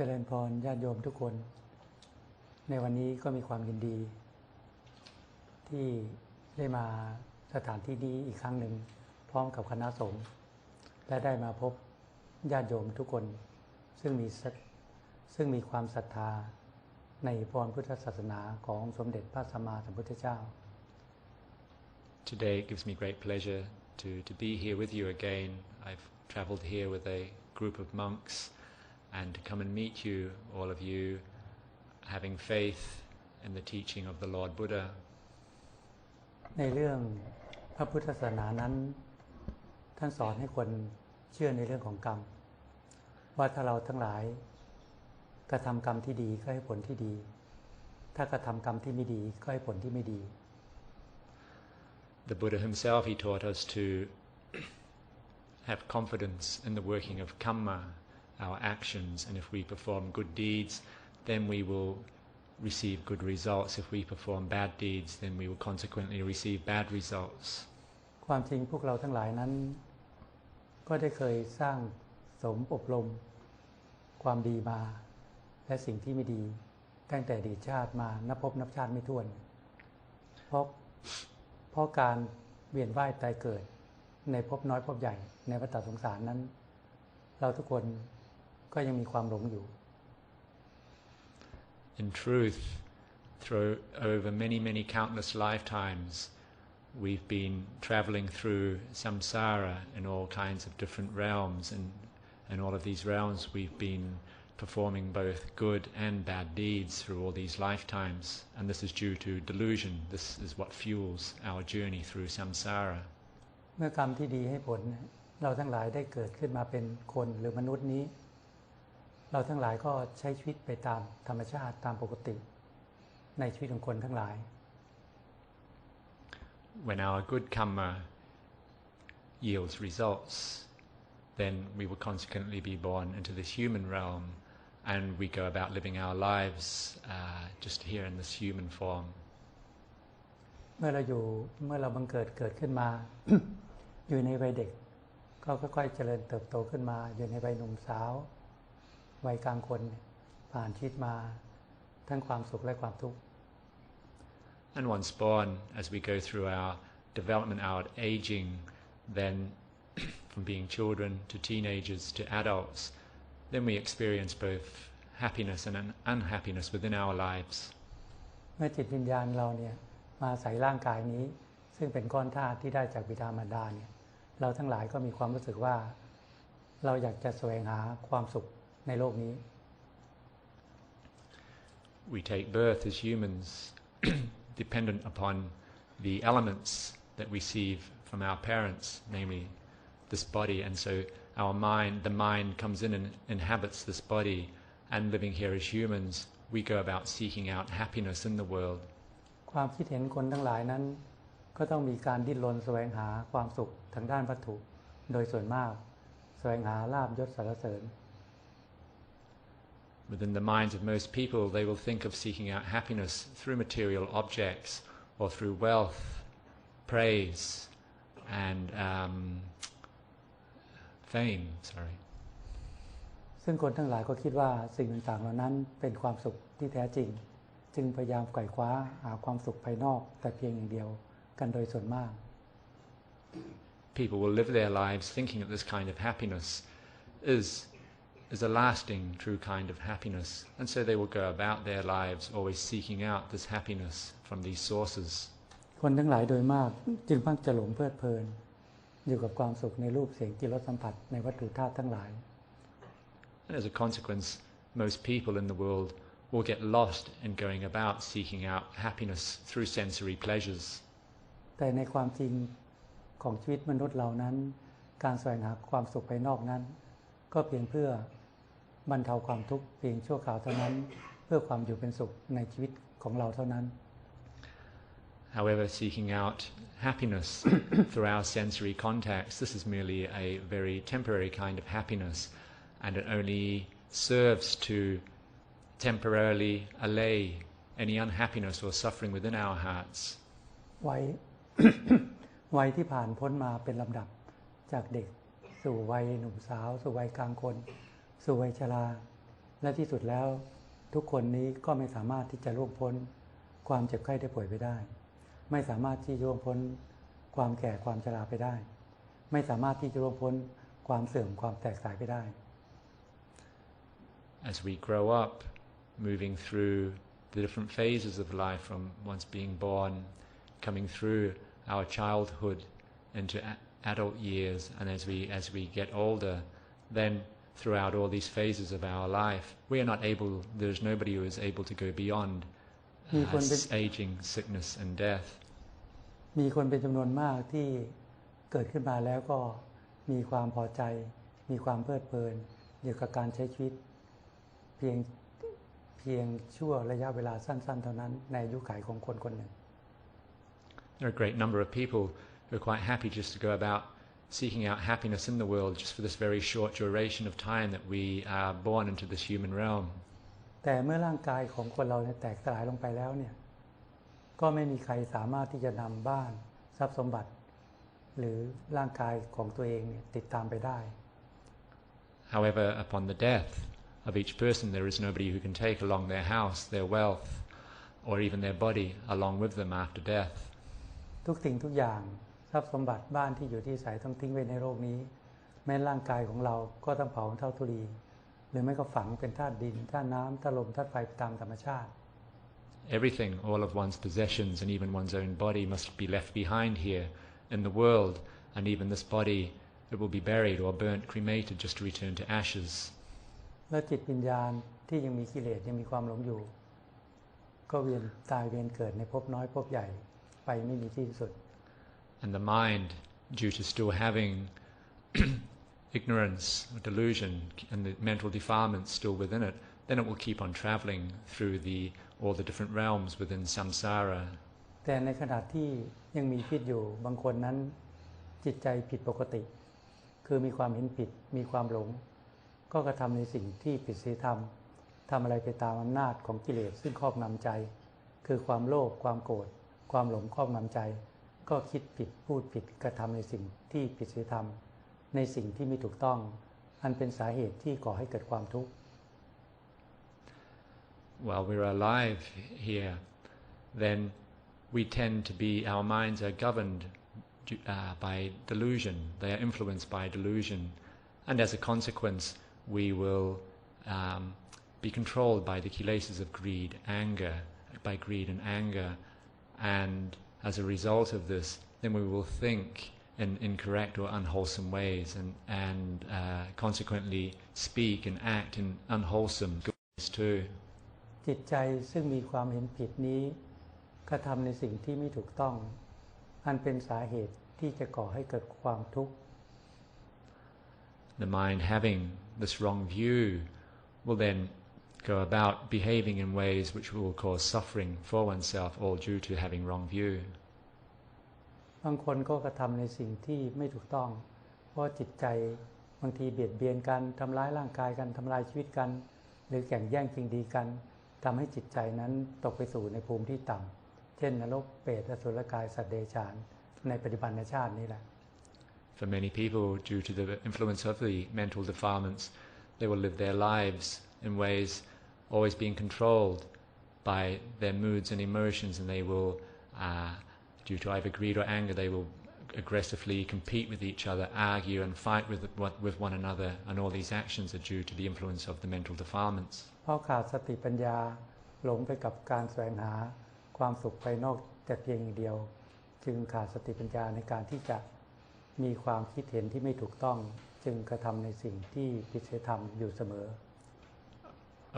จริญพรญาติโยมทุกคนในวันนี้ก็มีความยินดีที่ได้มาสถานที่นี้อีกครั้งหนึ่งพร้อมกับคณะสงฆ์และได้มาพบญาติโยมทุกคนซึ่งมีความศรัทธาในพรพุทธศาสนาของสมเด็จพระสัมมาสัมพุทธเจ้า Today it gives me great pleasure to be here with you again. I've traveled here with a group of monks and to come and meet you, all of you, having faith in the teaching of the Lord Buddha. ในเรื่องพระพุทธศาสนานั้นท่านสอนให้คนเชื่อในเรื่องของกรรมว่าถ้าเราทั้งหลายกระทำกรรมที่ดีก็ให้ผลที่ดีถ้ากระทำกรรมที่ไม่ดีก็ให้ผลที่ไม่ดี The Buddha himself, he taught us to have confidence in the working of Kamma, our actions, and if we perform good deeds, then we will receive good results. If we perform bad deeds, then we will consequently receive bad results. ความจริงพวกเราทั้งหลายนั้นก็ได้เคยสร้างสมอบรมความดีมาและสิ่งที่ไม่ดีตั้งแต่อดีตชาติมานับพบนับชาติไม่ถ้วนเพราะการเวียนว่ายตายเกิดในภพน้อยภพใหญ่ในวัฏสงสารนั้นเราทุกคนก็ยังมีความหลงอยู่ In truth, through over many countless lifetimes, we've been traveling through samsara in all kinds of different realms, and all of these realms we've been performing both good and bad deeds through all these lifetimes, and this is due to delusion. This is what fuels our journey through samsara. เมื่อกรรมที่ดีให้ผลเราทั้งหลายได้เกิดขึ้นมาเป็นคนหรือมนุษย์นี้เราทั้งหลายก็ใช้ชีวิตไปตามธรรมชาติตามปกติในชีวิตของคนทั้งหลาย When our good karma yields results, then we will consequently be born into this human realm, and we go about living our lives just here in this human form. เมื่อเราบังเกิดขึ้นมา อยู่ในวัยเด็กก็ค่อยๆเจริญเติบโตขึ้นมาอยู่ในวัยหนุ่มสาววัยกลางคนผ่านชีวิตมาทั้งความสุขและความทุกข์ And once born, as we go through our development, our aging, then from being children to teenagers to adults, then we experience both happiness and unhappiness within our lives. เมื่อจิตวิญญาณเราเนี่ยมาใส่ร่างกายนี้ซึ่งเป็นก้อนธาตุที่ได้จากบิดามารดาเนี่ยเราทั้งหลายก็มีความรู้สึกว่าเราอยากจะแสวงหาความสุขในโลกนี้ We take birth as humans dependent upon the elements that we receive from our parents, namely this body, and so the mind comes in and inhabits this body, and living here as humans, we go about seeking out happiness in the world. ความคิดเห็นคนทั้งหลายนั้นก็ต้องมีการดิ้นรนแสวงหาความสุขทางด้านวัตถุโดยส่วนมากแสวงหาลาภยศสรรเสริญ Within the minds of most people, they will think of seeking out happiness through material objects or through wealth, praise, and fame. ซึ่งคนทั้งหลายก็คิดว่าสิ่งต่างๆเหล่านั้นเป็นความสุขที่แท้จริงจึงพยายามไขว่คว้าหาความสุขภายนอกแต่เพียงอย่างเดียวกันโดยส่วนมาก People will live their lives thinking that this kind of happiness is a lasting, true kind of happiness, and so they will go about their lives always seeking out this happiness from these sources. คนทั้งหลายโดยมากจึงมักจะหลงเพลิดเพลินอยู่กับความสุขในรูปเสียงกลิ่นรสสัมผัสในวัตถุธาตุทั้งหลาย And as a consequence, most people in the world will get lost in going about seeking out happiness through sensory pleasures. แต่ในความจริงของชีวิตมนุษย์เรานั้นการแสวงหาความสุขภายนอกนั้นก็เพียงเพื่อบรรเทาความทุกข์เพียงชั่วคราวเท่านั้นเพื่อความอยู่เป็นสุขในชีวิตของเราเท่านั้น However, seeking out happiness through our sensory contacts, this is merely a very temporary kind of happiness, and it only serves to temporarily allay any unhappiness or suffering within our hearts. วัยที่ผ่านพ้นมาเป็นลำดับจากเด็กสู่วัยหนุ่มสาวสู่วัยกลางคนสู่วัยชรา และที่สุดแล้วทุกคนนี้ก็ไม่สามารถที่จะล่วงพ้นความเจ็บไข้ได้ป่วยไปได้ไม่สามารถที่จะล่วงพ้นความแก่ความชราไปได้ไม่สามารถที่จะล่วงพ้นความเสื่อมความแตกสายไปได้ As we grow up, moving through the different phases of life from once being born, coming through our childhood into adult years, and as we get older, then throughout all these phases of our life, we are not able, there's nobody who is able to go beyond aging, sickness and death. มีคนเป็นจำนวนมากที่เกิดขึ้นมาแล้วก็มีความพอใจมีความเพลิดเพลินอยู่กับการใช้ชีวิตเพียงชั่วระยะเวลาสั้นๆเท่านั้นในอายุขัยของคนคนหนึ่ง There are a great number of people who are quite happy just to go about seeking out happiness in the world just for this very short duration of time that we are born into this human realm. แต่เมื่อร่างกายของคนเราเนี่ยแตกสลายลงไปแล้วเนี่ยก็ไม่มีใครสามารถที่จะนำบ้านทรัพย์สมบัติหรือร่างกายของตัวเองเนี่ยติดตามไปได้ However, upon the death of each person, there is nobody who can take along their house, their wealth, or even their body along with them after death. ทุกสิ่งทุกอย่างทรัพย์สมบัติบ้านที่อยู่ที่อาศัยต้องทิ้งไว้ในโลกนี้แม้ร่างกายของเราก็ต้องเผาเท่าทุลีหรือไม่ก็ฝังเป็นธาตุดินธาตุน้ำธาตุลมธาตุไฟตามธรรมชาติ Everything, all of one's possessions and even one's own body must be left behind here in the world, and even this body, it will be buried or burnt, cremated just to return to ashes. และจิตวิญญาณที่ยังมีกิเลสยังมีความหลงอยู่ก็เวียนตายเวียนเกิดในภพน้อยภพใหญ่ไปไม่มีที่สุด And the mind, due to still having ignorance or delusion and the mental defilements still within it, then it will keep on traveling through all the different realms within samsara. แต่ในขณะที่ยังมีพิษอยู่บางคนนั้นจิตใจผิดปกติคือมีความเห็นผิดมีความหลงก็กระทำในสิ่งที่ผิดศีลธรรมทำอะไรไปตามอำนาจของกิเลสซึ่งครอบงำใจคือความโลภความโกรธความหลงครอบงำใจก็คิดผิดพูดผิดกระทำในสิ่งที่ผิดศีลธรรมในสิ่งที่ไม่ถูกต้องอันเป็นสาเหตุที่ก่อให้เกิดความทุกข์ While we're alive here, then we tend to be, our minds are governed by delusion. They are influenced by delusion. And as a consequence, we will be controlled by the kilesas of greed, anger, by greed and anger. And as a result of this, then we will think in incorrect or unwholesome ways and consequently speak and act in unwholesome ways too. จิตใจซึ่งมีความเห็นผิดนี้กระทำในสิ่งที่ไม่ถูกต้องอันเป็นสาเหตุที่จะก่อให้เกิดความทุกข์ The mind having this wrong view will then go about behaving in ways which will cause suffering for oneself, all due to having wrong view. บางคนก็กระทำในสิ่งที่ไม่ถูกต้องเพราะจิตใจบางทีเบียดเบียนกันทำร้ายร่างกายกันทำลายชีวิตกันหรือแข่งแย่งชิงดีกันทำให้จิตใจนั้นตกไปสู่ในภูมิที่ต่ำเช่นนรกเปรตอสุรกายสัตว์เดรัจฉานในปัจจุบันชาตินี้แหละ For many people, due to the influence of the mental defilements, they will live their lives in ways always being controlled by their moods and emotions, and they will, due to either greed or anger, they will aggressively compete with each other, argue and fight with one another, and all these actions are due to the influence of the mental defilements. เพราะขาดสติปัญญาหลงไปกับการแสวงหาความสุขภายนอกแต่เพียงอย่างเดียวจึงขาดสติปัญญาในการที่จะมีความคิดเห็นที่ไม่ถูกต้องจึงกระทำในสิ่งที่ผิดศีลธรรมอยู่เสมอ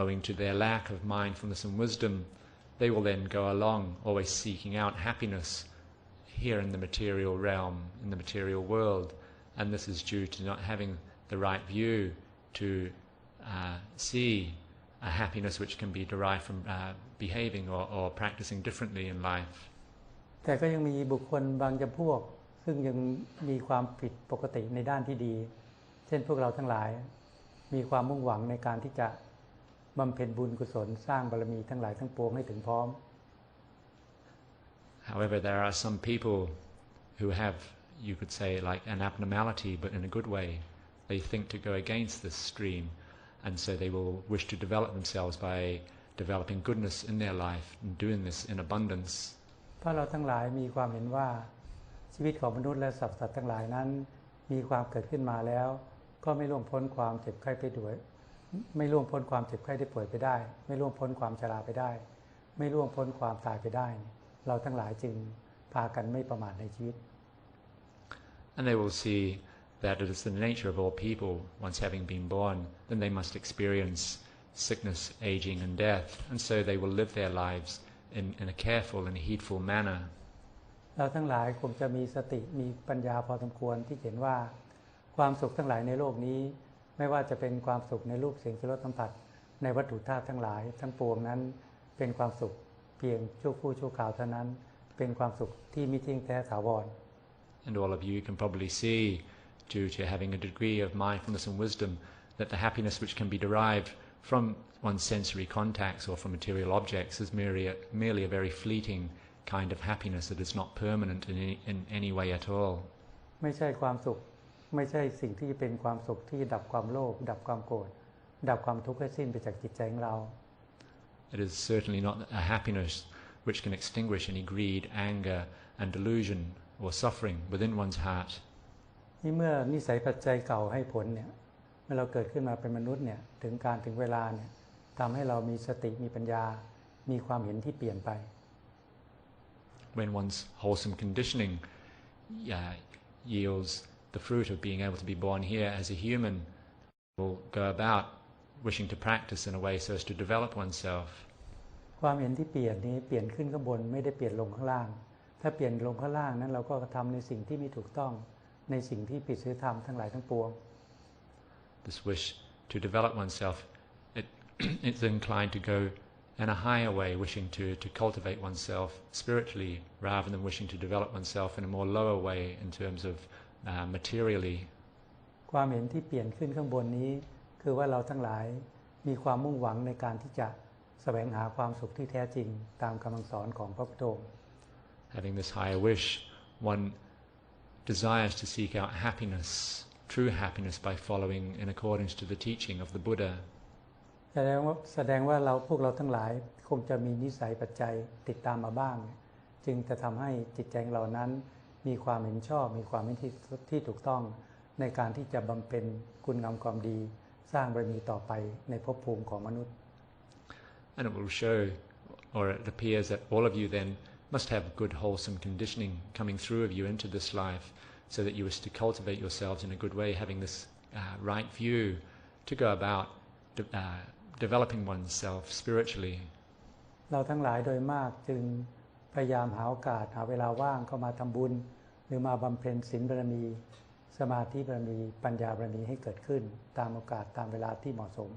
Owing to their lack of mindfulness and wisdom, they will then go along always seeking out happiness here in the material realm, in the material world, and this is due to not having the right view to see a happiness which can be derived from behaving or practicing differently in life. แต่ก็ยังมีบุคคลบางจำพวกซึ่งยังมีความผิดปกติในด้านที่ดีเช่นพวกเราทั้งหลายมีความมุ่งหวังในการที่จะบำเพ็ญบุญกุศลสร้างบารมีทั้งหลายทั้งปวงให้ถึงพร้อม However, there are some people who have, you could say, like an abnormality, but in a good way. They think to go against this stream, and so they will wish to develop themselves by developing goodness in their life and doing this in abundance. เพราะเราทั้งหลายมีความเห็นว่าชีวิตของมนุษย์และสัตว์ทั้งหลายนั้นมีความเกิดขึ้นมาแล้วก็ไม่ล่วงพ้นความเจ็บไข้ได้ป่วยไม่ล่วงพ้นความเจ็บไข้ได้ป่วยไปได้ไม่ล่วงพ้นความชราไปได้ไม่ล่วงพ้นความตายไปได้เราทั้งหลายจึงพากันไม่ประมาทในชีวิต And they will see that it is the nature of all people, once having been born, then they must experience sickness, aging and death, and so they will live their lives in a careful and heedful manner. เราทั้งหลายคงจะมีสติมีปัญญาพอสมควรที่เห็นว่าความสุขทั้งหลายในโลกนี้ไม่ว่าจะเป็นความสุขในรูปเสียงกลิ่นรสสัมผัสในวัตถุธาตุทั้งหลายทั้งปวงนั้นเป็นความสุขเพียงชั่วครู่ชั่วคราวเท่านั้นเป็นความสุขที่ไม่เที่ยงแท้ถาวร And all of you can probably see, due to having a degree of mindfulness and wisdom, that the happiness which can be derived from one's sensory contacts or from material objects is merely a very fleeting kind of happiness that is not permanent in any way at all. ไม่ใช่ความสุขไม่ใช่สิ่งที่เป็นความสุขที่ดับความโลภดับความโกรธดับความทุกข์ให้สิ้นไปจากจิตใจของเรา It is certainly not a happiness which can extinguish any greed, anger and delusion or suffering within one's heart. นี่เมื่อนิสัยปัจจัยเก่าให้ผลเนี่ยเมื่อเราเกิดขึ้นมาเป็นมนุษย์เนี่ยถึงการถึงเวลาเนี่ยทำให้เรามีสติมีปัญญามีความเห็นที่เปลี่ยนไป When one's wholesome conditioning yields the fruit of being able to be born here as a human, will go about wishing to practice in a way so as to develop oneself. ความเห็นที่เปลี่ยนนี้เปลี่ยนขึ้นข้างบนไม่ได้เปลี่ยนลงข้างล่างถ้าเปลี่ยนลงข้างล่างนั้นเราก็ทำในสิ่งที่ไม่ถูกต้องในสิ่งที่ผิดศีลธรรมทั้งหลายทั้งปวง This wish to develop oneself, it's inclined to go in a higher way, wishing to cultivate oneself spiritually rather than wishing to develop oneself in a more lower way in terms of materially. ความเห็นที่เปลี่ยนขึ้นข้างบนนี้คือว่าเราทั้งหลายมีความมุ่งหวังในการที่จะแสวงหาความสุขที่แท้จริงตามคำสอนของพระพุทธองค์ Having this higher wish, one desires to seek out happiness, true happiness, by following in accordance to the teaching of the Buddha. แสดงว่าพวกเราทั้งหลายคงจะมีนิสัยปัจจัยติดตามมาบ้างจึงจะทำให้จิตใจเรานั้นมีความเห็นชอบมีความเห็นที่ถูกต้องในการที่จะบำเพ็ญคุณงามความดีสร้างบารมีต่อไปในภพภูมิของมนุษย์ And it will show, or it appears that all of you then must have good wholesome conditioning coming through of you into this life, so that you wish to cultivate yourselves in a good way, having this right view to go about developing oneself spiritually. เราทั้งหลายโดยมากจึงพยายามหาโอกาสหาเวลาว่างเข้ามาทำบุญหรือมาบำเพ็ญศีลบารมีสมาธิบารมีปัญญาบารมีให้เกิดขึ้นตามโอกาสตามเวลาที่เหมาะสม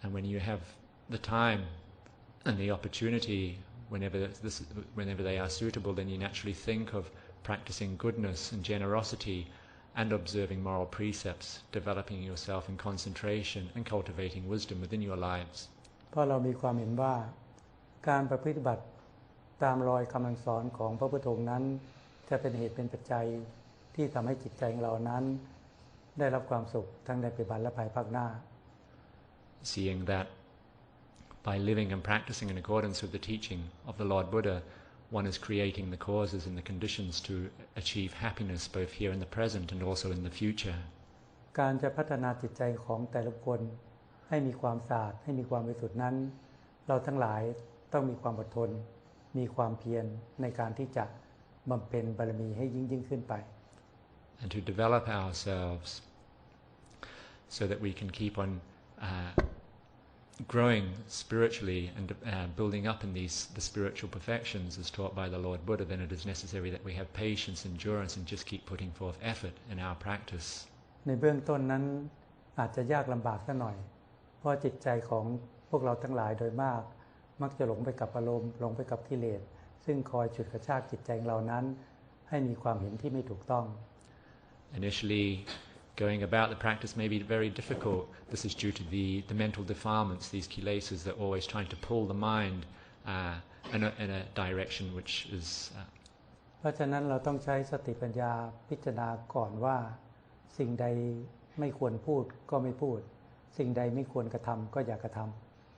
And when you have the time and the opportunity, whenever they are suitable, then you naturally think of practicing goodness and generosity and observing moral precepts, developing yourself in concentration and cultivating wisdom within your lives. เพราะเรามีความเห็นว่าการปฏิบัติตามรอยคำสอนของพระพุทธองค์นั้นจะเป็นเหตุเป็นปัจจัยที่ทำให้จิตใจของเรานั้นได้รับความสุขทั้งในปัจจุบันและภายภาคหน้า Seeing that by living and practicing in accordance with the teaching of the Lord Buddha, one is creating the causes and the conditions to achieve happiness both here in the present and also in the future. การจะพัฒนาจิตใจของแต่ละคนให้มีความสะอาดให้มีความบริสุทธิ์นั้นเราทั้งหลายต้องมีความอดทนมีความเพียรในการที่จะบำเพ็ญบารมีให้ยิ่งขึ้นไป And to develop ourselves so that we can keep on growing spiritually and building up in the spiritual perfections as taught by the Lord Buddha, then it is necessary that we have patience, endurance, and just keep putting forth effort in our practice. ในเบื้องต้นนั้นอาจจะยากลำบากสักหน่อยเพราะจิตใจของพวกเราทั้งหลายโดยมากมักจะหลงไปกับอารมณ์หลงไปกับกิเลสซึ่งคอยฉุดกระชากจิตใจเรานั้นให้มีความเห็นที่ไม่ถูกต้อง Initially, going about the practice may be very difficult. This is due to the mental defilements, these kilesas that are always trying to pull the mind in a direction which is... เพราะฉะนั้นเราต้องใช้สติปัญญาพิจารณาก่อนว่าสิ่งใดไม่ควรพูดก็ไม่พูด สิ่งใดไม่ควรกระทำก็อย่ากระท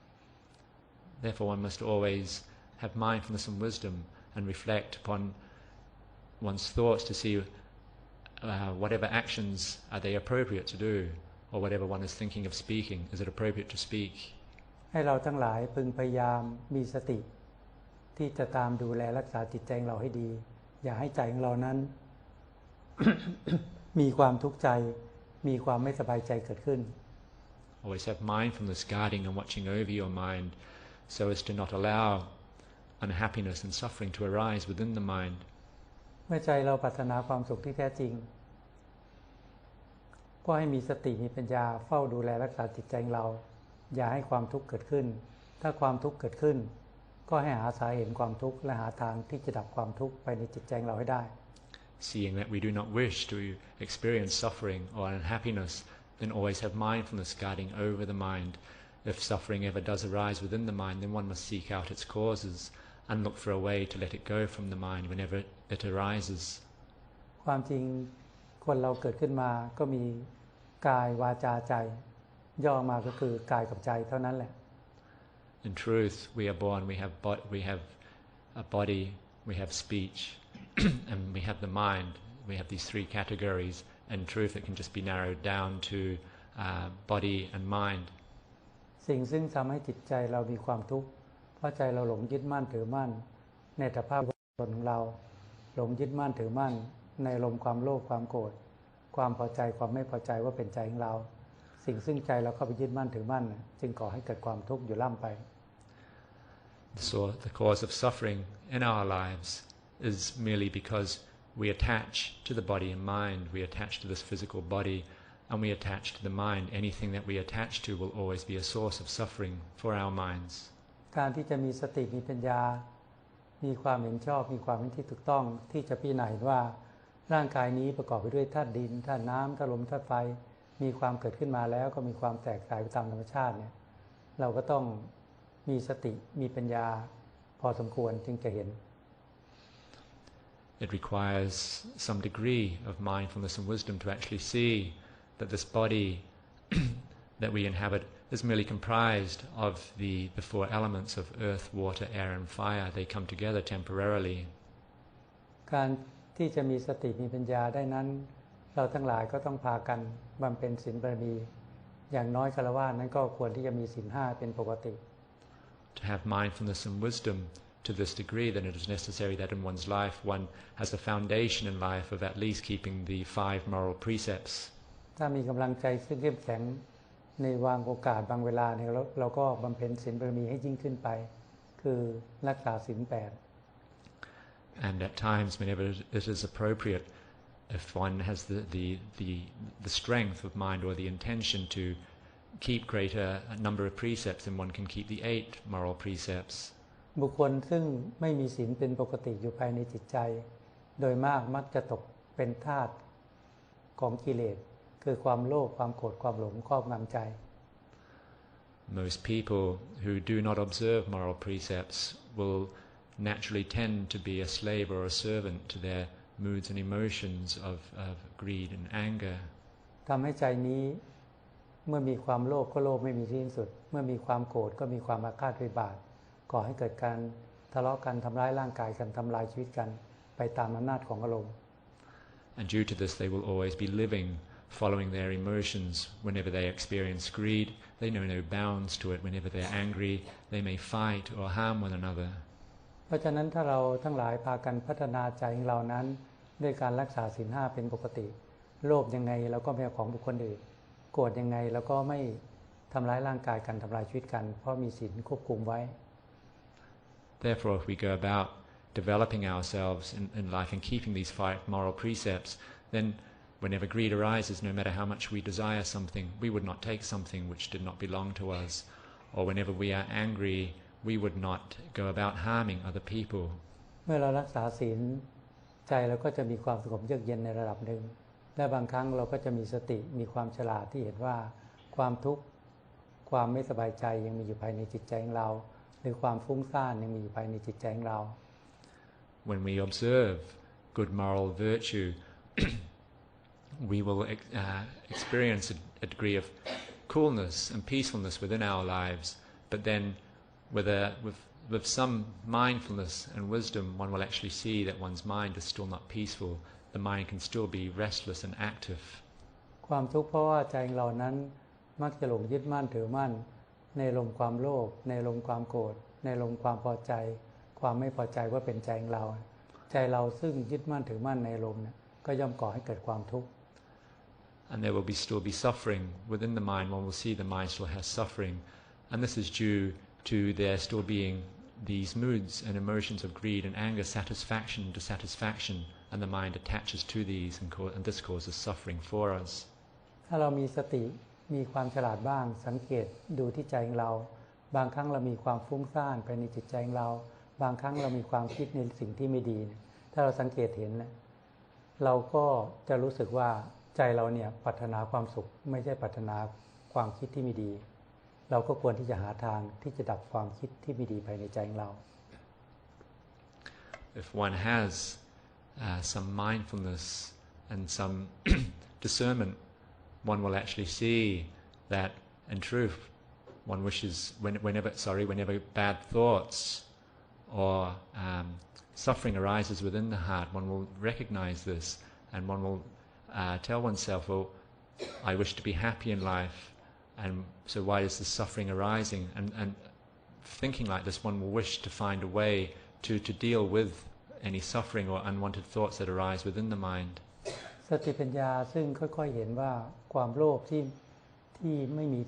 ำ Therefore one must always have mindfulness and wisdom and reflect upon one's thoughts to see whatever actions are they appropriate to do, or whatever one is thinking of speaking, is it appropriate to speak? ให้เราทั้งหลายพึงพยายามมีสติที่จะตามดูแลรักษาจิตใจของเราให้ดีอย่าให้ใจของเรานั้น มีความทุกข์ใจมีความไม่สบายใจเกิดขึ้น Always have mindfulness guarding and watching over your mind so as to not allow unhappiness and suffering to arise within the mind. เมื่อใจเราปรารถนาความสุขที่แท้จริงก็ให้มีสติมีปัญญาเฝ้าดูแลรักษาจิตใจของเราอย่าให้ความทุกข์เกิดขึ้นถ้าความทุกข์เกิดขึ้นก็ให้หาสาเหตุความทุกข์และหาทางที่จะดับความทุกข์ไปในจิตใจของเราให้ได้ Seeing that we do not wish to experience suffering or unhappiness, then always have mindfulness guarding over the mind. If suffering ever does arise within the mind, then one must seek out its causes and look for a way to let it go from the mind whenever it arises. ความจริงคนเราเกิดขึ้นมาก็มีกายวาจาใจย่อมาก็คือกายกับใจเท่านั้นแหละ In truth, we are born, we have a body, we have speech, and we have the mind. We have these three categories. In truth, it can just be narrowed down to body and mind. สิ่งซึ่งทำให้จิตใจเรามีความทุกข์เพราะใจเราหลงยึดมั่นถือมั่นในอัตภาพตนของเราหลงยึดมั่นถือมั่นในอารมณ์ความโลภความโกรธความพอใจความไม่พอใจว่าเป็นใจของเราสิ่งซึ่งใจเราเข้าไปยึดมั่นถือมั่นจึงก่อให้เกิดความทุกข์อยู่ล่ำไป So the cause of suffering in our lives is merely because we attach to the body and mind. We attach to this physical body and we attach to the mind. Anything that we attach to will always be a source of suffering for our minds. การที่จะมีสติมีปัญญามีความเห็นชอบมีความเห็นที่ถูกต้องที่จะพิจารณาว่าร่างกายนี้ประกอบไปด้วยธาตุดินธาตุน้ำธาตุลมธาตุไฟมีความเกิดขึ้นมาแล้วก็มีความแตกสลายไปตามธรรมชาติเนี่ยเราก็ต้องมีสติมีปัญญาพอสมควรจึงจะเห็น It requires some degree of mindfulness and wisdom to actually see that this body that we inhabit is merely comprised of the four elements of earth, water, air and fire. They come together temporarily. การที่จะมีสติมีปัญญาได้นั้นเราทั้งหลายก็ต้องพากันบำเพ็ญศีลบารมีอย่างน้อยฆราวาสนั้นก็ควรที่จะมีศีล5เป็นปกติ To have mindfulness and wisdom to this degree, then it is necessary that in one's life one has a foundation in life of at least keeping the 5 moral precepts. ถ้ามีกำลังใจซึ่งเข้มแข็งในวางโอกาสบางเวลาเนี่ยเราก็บำเพ็ญศีลบารมีให้ยิ่งขึ้นไปคือรักษาศีล8 And at times, whenever it is appropriate, if one has the strength of mind or the intention to keep greater number of precepts, then one can keep the 8 moral precepts. บุคคลซึ่งไม่มีศีลเป็นปกติอยู่ภายในจิตใจโดยมากมักจะตกเป็นทาสของกิเลสคือความโลภความโกรธความหลงครอบงำใจ Most people who do not observe moral precepts will naturally tend to be a slave or a servant to their moods and emotions of greed and anger. ทำให้ใจนี้เมื่อมีความโลภก็โลภไม่มีที่สิ้นสุดเมื่อมีความโกรธก็มีความอาฆาตพยาบาทก่อให้เกิดการทะเลาะกันทำร้ายร่างกายกันทำลายชีวิตกันไปตามอำนาจของอารมณ์ And due to this they will always be living following their emotions. Whenever they experience greed, they know no bounds to it. Whenever they are angry, they may fight or harm one another. เพราะฉะนั้นถ้าเราทั้งหลายพากันพัฒนาใจของเรานั้นด้วยการรักษาศีล5เป็นปกติโลภยังไงเราก็ไม่เอาของบุคคลอื่นโกรธยังไงเราก็ไม่ทำร้ายร่างกายกันทำลายชีวิตกันเพราะมีศีลควบคุมไว้ Therefore, if we go about developing ourselves in life and keeping these 5 moral precepts, then whenever greed arises, no matter how much we desire something, we would not take something which did not belong to us. Or whenever we are angry, we would not go about harming other people. เมื่อเรารักษาศีลใจเราก็จะมีความสงบเยือกเย็นในระดับหนึ่งและบางครั้งเราก็จะมีสติมีความฉลาดที่เห็นว่าความทุกข์ความไม่สบายใจยังมีอยู่ภายในจิตใจของเราหรือความฟุ้งซ่านยังมีอยู่ภายในจิตใจของเรา When we observe good moral virtue, we will experience a degree of coolness and peacefulness within our lives, but then with some mindfulness and wisdom, one will actually see that one's mind is still not peaceful. The mind can still be restless and active. ความทุกข์เพราะว่าใจเรานั้นมักจะหลงยึดมั่นถือมั่นในลมความโลภในลมความโกรธในลมความพอใจความไม่พอใจว่าเป็นใจของเราใจเราซึ่งยึดมั่นถือมั่นในลมเนี่ยก็ย่อมก่อให้เกิดความทุกข์ And there will still be suffering within the mind. One will see the mind still has suffering, and this is due to there still being these moods and emotions of greed and anger, satisfaction, dissatisfaction, and the mind attaches to these, and this causes suffering for us. ถ้าเรามีสติมีความฉลาดบ้างสังเกตดูที่ใจของเราบางครั้งเรามีความฟุ้งซ่านไปในจิตใจของเราบางครั้งเรามีความคิดในสิ่งที่ไม่ดีถ้าเราสังเกตเห็นเราก็จะรู้สึกว่าใจเราเนี่ยปรารถนาความสุขไม่ใช่ปรารถนาความคิดที่ไม่ดีเราก็ควรที่จะหาทางที่จะดับความคิดที่ไม่ดีภายในใจของเรา If one has some mindfulness and some discernment, one will actually see that in truth one wishes whenever bad thoughts or suffering arises within the heart, one will recognize this and one will tell oneself, well, I wish to be happy in life, and so why is this suffering arising? And thinking like this, one will wish to find a way to deal with any suffering or unwanted thoughts that arise within the mind. สติปัญญาซึ่งค่อยๆเห็นว่าความโลภที่ไม่มี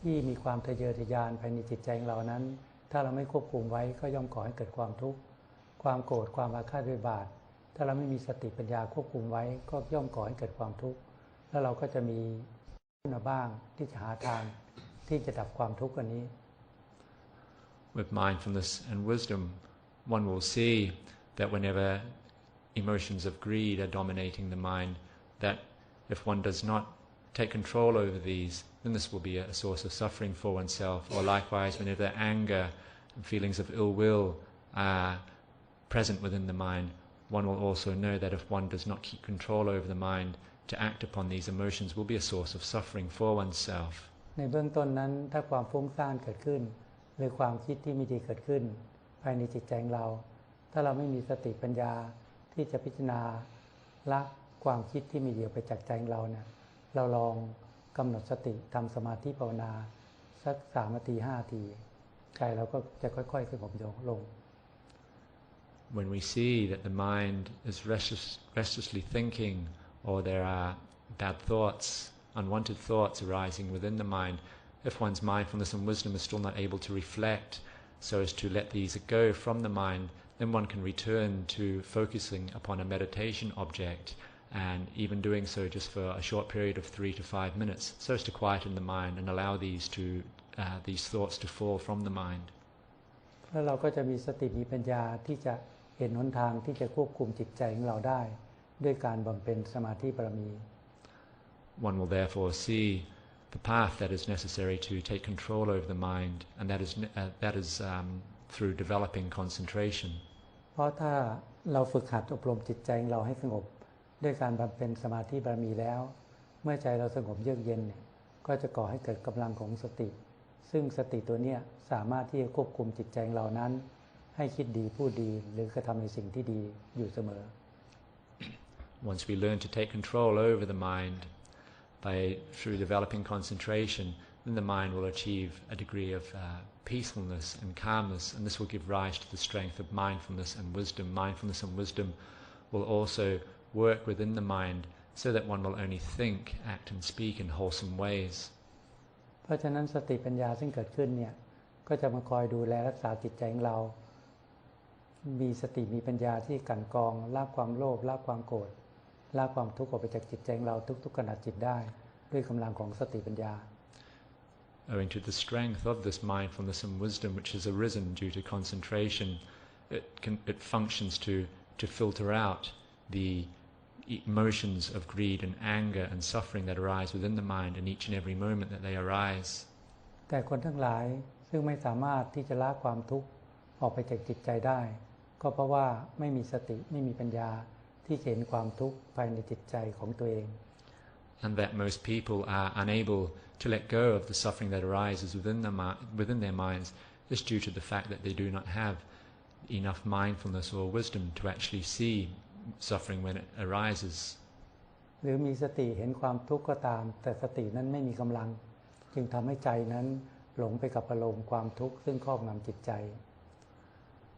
ที่มีความทะเยอทะยานภายในจิตใจของเรานั้นถ้าเราไม่ควบคุมไว้ก็ย่อมก่อให้เกิดความทุกข์ความโกรธความอาฆาตพยาบาทถ้าเราไม่มีสติปัญญาควบคุมไว้ก็ย่อมก่อให้เกิดความทุกข์แล้วเราก็จะมีขึ้นมาบ้างที่จะหาทางที่จะดับความทุกข์อันนี้ With mindfulness and wisdom, one will see that whenever emotions of greed are dominating the mind, that if one does not take control over these, then this will be a source of suffering for oneself. Or likewise, whenever anger and feelings of ill will are present within the mind, one will also know that if one does not keep control over the mind, to act upon these emotions will be a source of suffering for oneself. ในเบื้องต้นนั้นถ้าความฟุ้งซ่านเกิดขึ้นหรือความคิดที่ไม่ดีเกิดขึ้นภายในจิตใจของเราถ้าเราไม่มีสติปัญญาที่จะพิจารณาละความคิดที่ไม่ดีออกไปจากใจของเราเนี่ยเราลองกำหนดสติทำสมาธิภาวนาสัก3 นาที 5 นาทีใจเราก็จะค่อยๆสงบลง When we see that the mind is restlessly thinking, or there are bad thoughts, unwanted thoughts arising within the mind, if one's mindfulness and wisdom is still not able to reflect so as to let these go from the mind, then one can return to focusing upon a meditation object, and even doing so just for a short period of 3 to 5 minutes, so as to quieten the mind and allow these thoughts to fall from the mind. แล้วเราก็จะมีสติมีปัญญาที่จะเห็นหนทางที่จะควบคุมจิตใจของเราได้ด้วยการบำเพ็ญสมาธิบารมี One will therefore see the path that is necessary to take control over the mind, and that is through developing concentration. เพราะถ้าเราฝึกหัดอบรมจิตใจของเราให้สงบด้วยการบำเพ็ญสมาธิบารมีแล้วเมื่อใจเราสงบเยือกเย็นเนี่ยก็จะก่อให้เกิดกำลังของสติซึ่งสติตัวเนี้ยสามารถที่จะควบคุมจิตใจของเรานั้นให้คิดดีพูดดีหรือกระทำในสิ่งที่ดีอยู่เสมอ Once we learn to take control over the mind through developing concentration, then the mind will achieve a degree of peacefulness and calmness, and this will give rise to the strength of mindfulness and wisdom. Mindfulness and wisdom will also work within the mind so that one will only think, act and speak in wholesome ways. เพราะฉะนั้นสติปัญญาซึ่งเกิดขึ้นเนี่ยก็จะมาคอยดูแลรักษาจิตใจของเรามีสติมีปัญญาที่กลั่นกรองละความโลภละความโกรธละความทุกข์ออกไปจากจิตใจของเราทุกๆขณะจิตได้ด้วยกำลังของสติปัญญา Owing to the strength of this mindfulness and wisdom which has arisen due to concentration, it functions to filter out the emotions of greed and anger and suffering that arise within the mind in each and every moment that they arise. แต่คนทั้งหลายซึ่งไม่สามารถที่จะละความทุกข์ออกไปจากจิตใจได้ก็เพราะว่าไม่มีสติไม่มีปัญญาที่เห็นความทุกข์ภายในจิตใจของตัวเอง And that most people are unable to let go of the suffering that arises within their minds is due to the fact that they do not have enough mindfulness or wisdom to actually see suffering when it arises. หรือมีสติเห็นความทุกข์ก็ตามแต่สตินั้นไม่มีกำลังจึงทำให้ใจนั้นหลงไปกับอารมณ์ความทุกข์ซึ่งครอบงำจิตใจ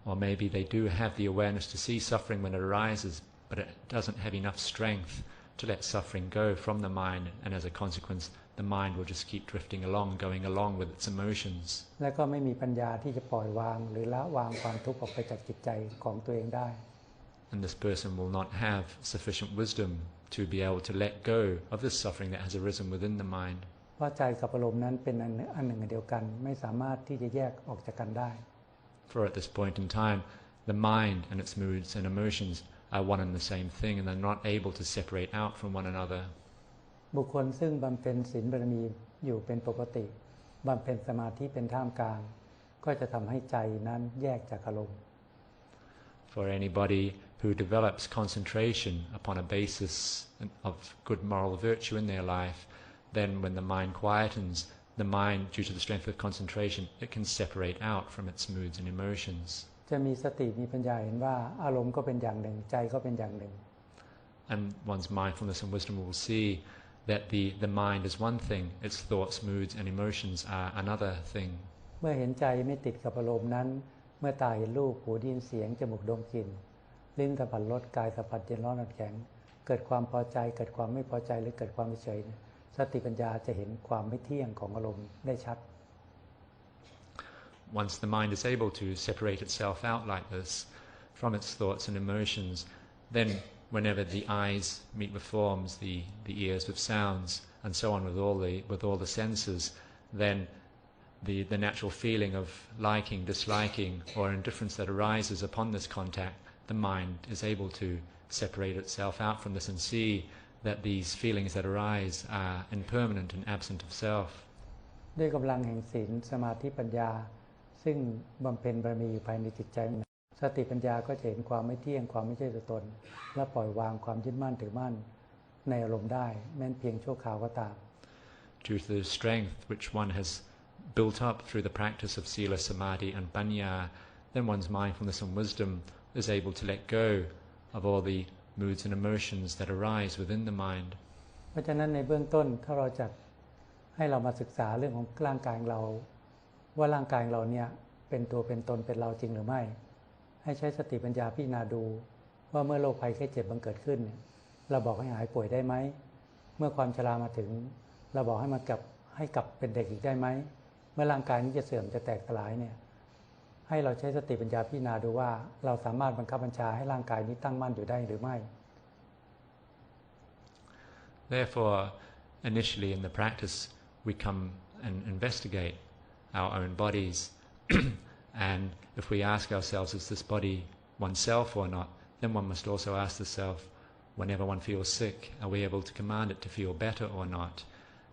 Or maybe they do have the awareness to see suffering when it arises, but it doesn't have enough strength to let suffering go from the mind, and as a consequence the mind will just keep drifting along, going along with its emotions. และก็ไม่มีปัญญาที่จะปล่อยวางหรือละวางความทุกข์ออกไปจากจิตใจของตัวเองได้ And this person will not have sufficient wisdom to be able to let go of this suffering that has arisen within the mind. เพราะใจกับอารมณ์นั้นเป็นอันหนึ่งเดียวกันไม่สามารถที่จะแยกออกจากกันได้ For at this point in time, the mind and its moods and emotions are one and the same thing, and they're not able to separate out from one another. บุคคลซึ่งบำเพ็ญศีลบารมีอยู่เป็นปกติบำเพ็ญสมาธิเป็นท่ามกลางก็จะทำให้ใจนั้นแยกจากอารมณ์ For anybody who develops concentration upon a basis of good moral virtue in their life, then when the mind quietens, the mind, due to the strength of concentration, it can separate out from its moods and emotions. จะมีสติมีปัญญาเห็นว่าอารมณ์ก็เป็นอย่างหนึ่งใจก็เป็นอย่างหนึ่ง And one's mindfulness and wisdom will see that the mind is one thing, its thoughts, moods and emotions are another thing. เมื่อเห็นใจไม่ติดกับอารมณ์นั้นเมื่อตาเห็นรูปหูได้ยินเสียงจมูกดมกลิ่นลิ้นสัมผัสรสกายสัมผัสเย็นร้อนอ่อนแข็งเกิดความพอใจเกิดความไม่พอใจหรือเกิดความเฉยสติปัญญาจะเห็นความไม่เที่ยงของอารมณ์ได้ชัด Once the mind is able to separate itself out like this from its thoughts and emotions, then whenever the eyes meet with forms, the ears with sounds, and so on with all the senses, then the natural feeling of liking, disliking, or indifference that arises upon this contact, the mind is able to separate itself out from this and see that these feelings that arise are impermanent and absent of self. ด้วยกำลังแห่งศีลสมาธิปัญญาซึ่งบำเพ็ญบารมีอยู่ภายในจิตใจสติปัญญาก็จะเห็นความไม่เที่ยงความไม่ใช่ตัวตนและปล่อยวางความยึดมั่นถือมั่นในอารมณ์ได้แม้เพียงชั่วคราวก็ตาม Due to the strength which one has built up through the practice of sila, samadhi and panya, then one's mindfulness and wisdom is able to let go of all the moods and emotions that arise within the mind. เพราะฉะนั้นในเบื้องต้นถ้าเราจะให้เรามาศึกษาเรื่องของร่างกายของเราว่าร่างกายของเราเนี่ยเป็นตัวเป็นตนเป็นเราจริงหรือไม่ให้ใช้สติปัญญาพิจารณาดูว่าเมื่อโรคภัยไข้เจ็บบังเกิดขึ้นเราบอกให้หายป่วยได้ไหมเมื่อความชรามาถึงเราบอกให้มันกลับเป็นเด็กอีกได้ไหมเมื่อร่างกายนี้จะเสื่อมจะแตกสลายเนี่ยให้เราใช้สติปัญญาพิจารณาดูว่าเราสามารถบังคับบัญชาให้ร่างกายนี้ตั้งมั่นอยู่ได้หรือไม่ Therefore, initially in the practice, we come and investigate our own bodies, and if we ask ourselves, is this body oneself or not, then one must also ask the self, whenever one feels sick, are we able to command it to feel better or not?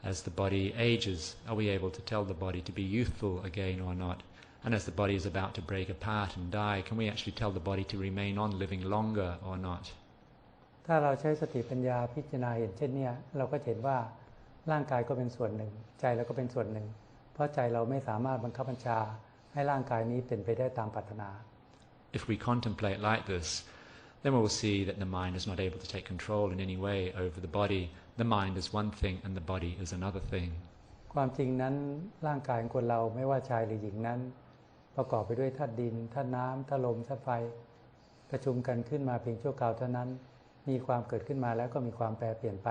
As the body ages, are we able to tell the body to be youthful again or not? And as the body is about to break apart and die, can we actually tell the body to remain on living longer or not? ถ้าเราใช้สติปัญญาพิจารณาเห็นเช่นนี้เราก็เห็นว่าร่างกายก็เป็นส่วนหนึ่งใจเราก็เป็นส่วนหนึ่งเพราะใจเราไม่สามารถบังคับบัญชาให้ร่างกายนี้เป็นไปได้ตามปรารถนา If we contemplate like this, then we will see that the mind is not able to take control in any way over the body. The mind is one thing and the body is another thing. ความจริงนั้นร่างกายของคนเราไม่ว่าชายหรือหญิงนั้นประกอบไปด้วยธาตุดินธาตุน้ำธาตุลมธาตุไฟประชุมกันขึ้นมาเพียงชั่วคราวเท่านั้นมีความเกิดขึ้นมาแล้วก็มีความแปรเปลี่ยนไป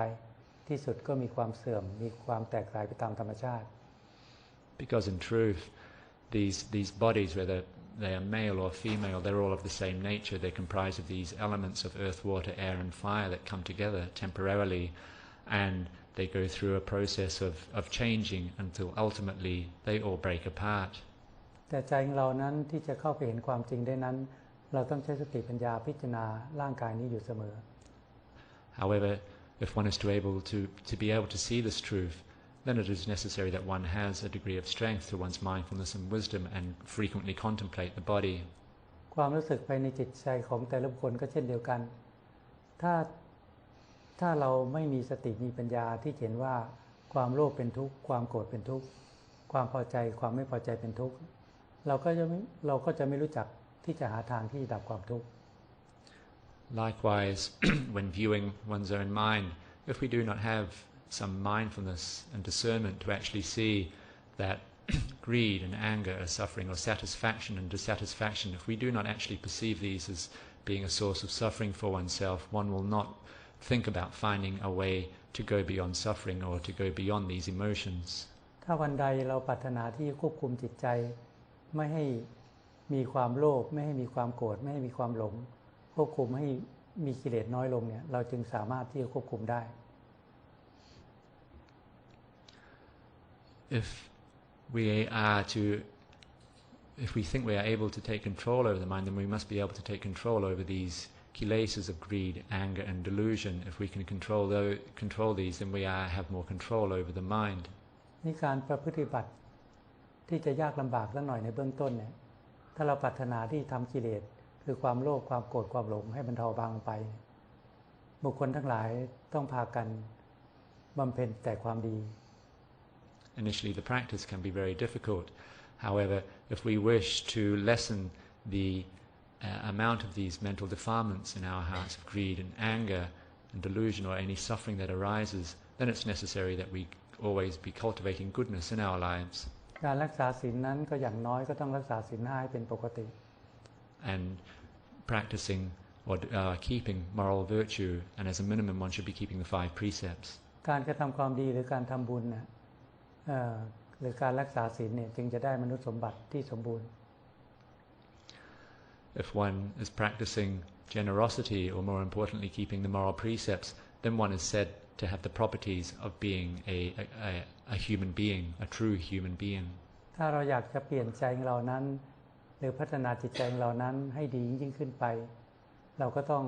ที่สุดก็มีความเสื่อมมีความแตกสลายไปตามธรรมชาติ Because in truth, these bodies, whether they are male or female, they're all of the same nature. They're comprised of these elements of earth, water, air and fire that come together temporarily, and they go through a process of changing until ultimately they all break apart. แต่ใจของเรานั้นที่จะเข้าไปเห็นความจริงได้นั้นเราต้องใช้สติปัญญาพิจารณาร่างกายนี้อยู่เสมอ However, if one is to be able to see this truth, then it is necessary that one has a degree of strength to one's mindfulness and wisdom and frequently contemplate the body. ความรู้สึกภายในจิตใจของแต่ละบุคคลก็เช่นเดียวกันถ้าเราไม่มีสติมีปัญญาที่เห็นว่า ความโลภเป็นทุกข์ความโกรธเป็นทุกข์ความพอใจความไม่พอใจเป็นทุกข์เราก็จะไม่รู้จักที่จะหาทางที่ดับความทุกข์ Likewise, when viewing one's own mind, if we do not have some mindfulness and discernment to actually see that greed and anger are suffering, or satisfaction and dissatisfaction, if we do not actually perceive these as being a source of suffering for oneself, one will not think about finding a way to go beyond suffering or to go beyond these emotions. ถ้าวันใดเราปรารถนาที่ควบคุมจิตใจไม่ให้มีความโลภไม่ให้มีความโกรธไม่ให้มีความหลงควบคุมให้มีกิเลสน้อยลงเนี่ยเราจึงสามารถที่จะควบคุมได้ If we think we are able to take control over the mind, then we must be able to take control over these kilesas of greed, anger and delusion. If we can control these, then we have more control over the mind. นี่การประพฤติบัติที่จะยากลำบากสักหน่อยในเบื้องต้นเนี่ยถ้าเราปรารถนาที่ทำกิเลสคือความโลภความโกรธความหลงให้บรรเทาบางลงไปบุคคลทั้งหลายต้องพากันบำเพ็ญแต่ความดี Initially, the practice can be very difficult. However, if we wish to lessen the amount of these mental defilements in our hearts of greed and anger and delusion or any suffering that arises, then it's necessary that we always be cultivating goodness in our lives. การรักษาศีลนั้นก็อย่างน้อยก็ต้องรักษาศีล5ให้เป็นปกติ And practicing or keeping moral virtue, and as a minimum one should be keeping the 5 precepts. การกระทำความดีหรือการทำบุญนะหรือการรักษาศีลเนี่ยจึงจะได้มนุษย์สมบัติที่สมบูรณ์ If one is practicing generosity, or more importantly keeping the moral precepts, then one is said to have the properties of being a human being, a true human being. ถ้าเราอยากจะเปลี่ยนใจของเรานั้นหรือพัฒนาจิตใจของเรานั้นให้ดียิ่งขึ้นไปเราก็ต้อง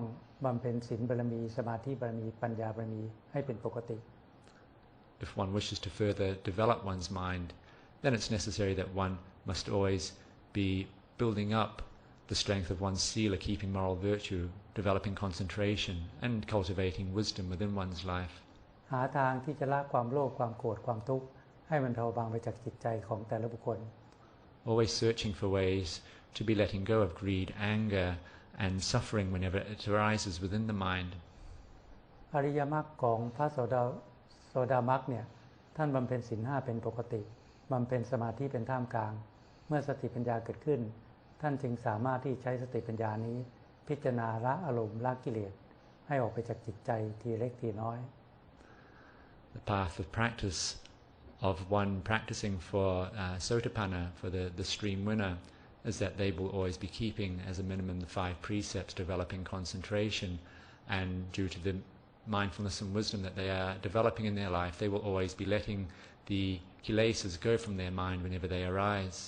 บำเพ็ญศีลบารมีสมาธิบารมีปัญญาบารมีให้เป็นปกติ If one wishes to further develop one's mind, then it's necessary that one must always be building up the strength of one's sila, keeping moral virtue, developing concentration, and cultivating wisdom within one's life. หาทางที่จะละความโลภความโกรธความทุกข์ให้มันเบาบางไปจากจิตใจของแต่ละบุคคล Always searching for ways to be letting go of greed, anger, and suffering whenever it arises within the mind. อริยมรรคของพระโสดามรรคเนี่ยท่านบำเพ็ญศีล5เป็นปกติบำเพ็ญสมาธิเป็นท่ามกลางเมื่อสติปัญญาเกิดขึ้นท่านจึงสามารถที่ใช้สติปัญญานี้พิจารณาละอารมณ์ละกิเลสให้ออกไปจากจิตใจทีเล็กทีน้อย The path of practice of one practicing for Sotapanna, for the stream winner, is that they will always be keeping as a minimum the 5 precepts, developing concentration, and due to the mindfulness and wisdom that they are developing in their life, they will always be letting the kilesas go from their mind whenever they arise.